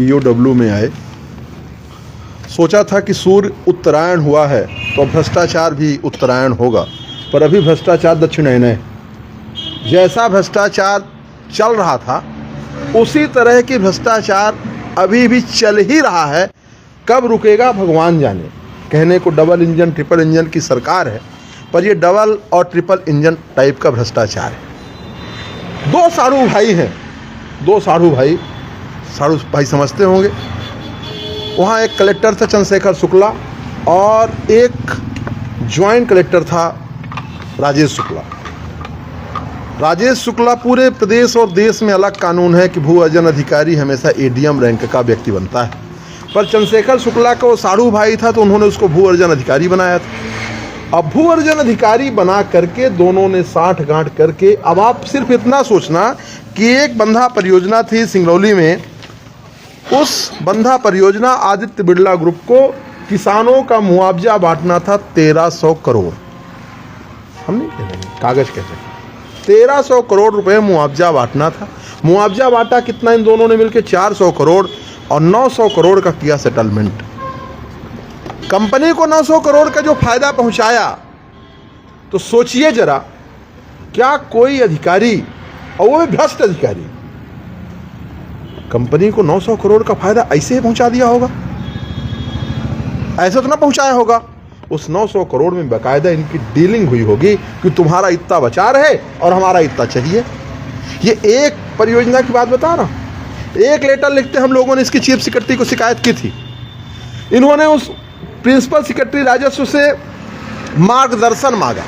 EOW में आए, सोचा था कि सूर्य उत्तरायण हुआ है तो भ्रष्टाचार भी उत्तरायण होगा, पर अभी भ्रष्टाचार दक्षिणायन है। जैसा भ्रष्टाचार चल रहा था उसी तरह की भ्रष्टाचार अभी भी चल ही रहा है। कब रुकेगा भगवान जाने। कहने को डबल इंजन ट्रिपल इंजन की सरकार है, पर ये डबल और ट्रिपल इंजन टाइप का भ्रष्टाचार है। दो साढ़ू भाई हैं, दो साढ़ू भाई समझते होंगे। वहाँ एक कलेक्टर था चंद्रशेखर शुक्ला और एक ज्वाइंट कलेक्टर था राजेश शुक्ला। राजेश शुक्ला पूरे प्रदेश और देश में अलग कानून है कि भू अर्जन अधिकारी हमेशा एडीएम रैंक का व्यक्ति बनता है, पर चंद्रशेखर शुक्ला का वो साढ़ू भाई था तो उन्होंने उसको भू अर्जन अधिकारी बनाया था। अब भू अर्जन अधिकारी बना करके दोनों ने साठ गांठ करके, अब आप सिर्फ इतना सोचना कि एक बंधा परियोजना थी सिंगरौली में, उस बंधा परियोजना आदित्य बिरला ग्रुप को किसानों का मुआवजा बांटना था 1300 करोड़। हम नहीं कह रहे, कागज कहते हैं 1300 करोड़ रुपए मुआवजा बांटना था। मुआवजा बांटा कितना इन दोनों ने मिलकर 400 करोड़ और 900 करोड़ का किया सेटलमेंट। कंपनी को 900 करोड़ का जो फायदा पहुंचाया, तो सोचिए जरा, क्या कोई अधिकारी, और वो भी भ्रष्ट अधिकारी, कंपनी को 900 करोड़ का फायदा ऐसे ही पहुंचा दिया होगा? ऐसे तो ना पहुंचाया होगा। उस 900 करोड़ में बाकायदा इनकी डीलिंग हुई होगी कि तुम्हारा इतना बचा रहे और हमारा इतना चाहिए। ये एक परियोजना की बात बता रहा हूं। एक लेटर लिखते हम लोगों ने इसकी चीफ सेक्रेटरी को शिकायत की थी। इन्होंने उस प्रिंसिपल सेक्रेटरी राजस्व से मार्गदर्शन मांगा,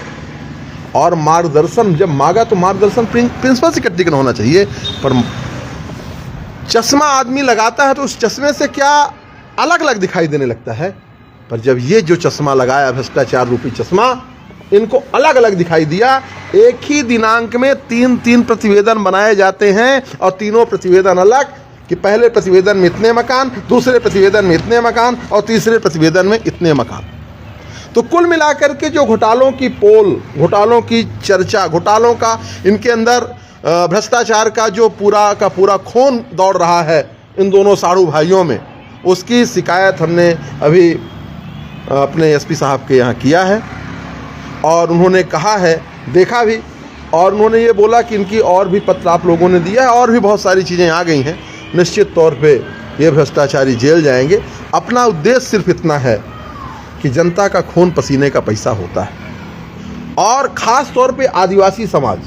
और मार्गदर्शन जब मांगा तो मार्गदर्शन प्रिंसिपल सेक्रेटरी का होना चाहिए, पर चश्मा आदमी लगाता है तो उस चश्मे से क्या अलग अलग दिखाई देने लगता है। पर जब ये जो चश्मा लगाया, भ्रष्टाचार रूपी चश्मा, इनको अलग अलग दिखाई दिया। एक ही दिनांक में तीन प्रतिवेदन बनाए जाते हैं और तीनों प्रतिवेदन अलग, कि पहले प्रतिवेदन में इतने मकान, दूसरे प्रतिवेदन में इतने मकान और तीसरे प्रतिवेदन में इतने मकान। तो कुल मिलाकर के जो घोटालों की पोल, घोटालों की चर्चा, घोटालों का इनके अंदर भ्रष्टाचार का जो पूरा का पूरा खून दौड़ रहा है इन दोनों साढ़ू भाइयों में, उसकी शिकायत हमने अभी अपने एसपी साहब के यहाँ किया है। और उन्होंने कहा है, देखा भी, और उन्होंने ये बोला कि इनकी और भी पत्र आप लोगों ने दिया है, और भी बहुत सारी चीज़ें आ गई हैं। निश्चित तौर पे ये भ्रष्टाचारी जेल जाएंगे। अपना उद्देश्य सिर्फ इतना है कि जनता का खून पसीने का पैसा होता है, और ख़ास तौर पे आदिवासी समाज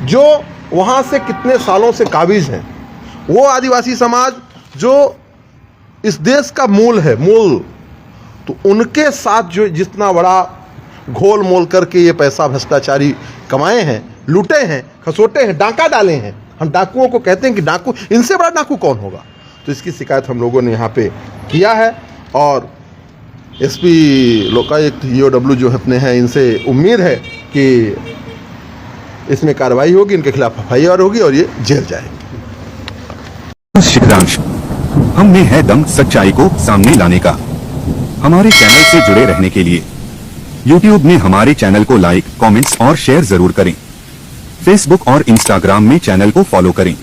जो वहाँ से कितने सालों से काबिज हैं, वो आदिवासी समाज जो इस देश का मूल है, मूल, तो उनके साथ जो जितना बड़ा घोल मोल करके ये पैसा भ्रष्टाचारी कमाए हैं, लूटे हैं, खसोटे हैं, डाका डाले हैं। हम डाकुओं को कहते हैं कि डाकू, इनसे बड़ा डाकू कौन होगा। तो इसकी शिकायत हम लोगों ने यहाँ पे किया है, और एसपी लोकायुक्त ईओडब्ल्यू जो अपने हैं, इनसे उम्मीद है कि इसमें कार्रवाई होगी, इनके खिलाफ एफआईआर होगी और ये जेल जाएंगे। शिवरांश, हम में है दम सच्चाई को सामने लाने का। हमारे चैनल से जुड़े रहने के लिए YouTube में हमारे चैनल को लाइक, कमेंट्स और शेयर जरूर करें। Facebook और Instagram में चैनल को फॉलो करें।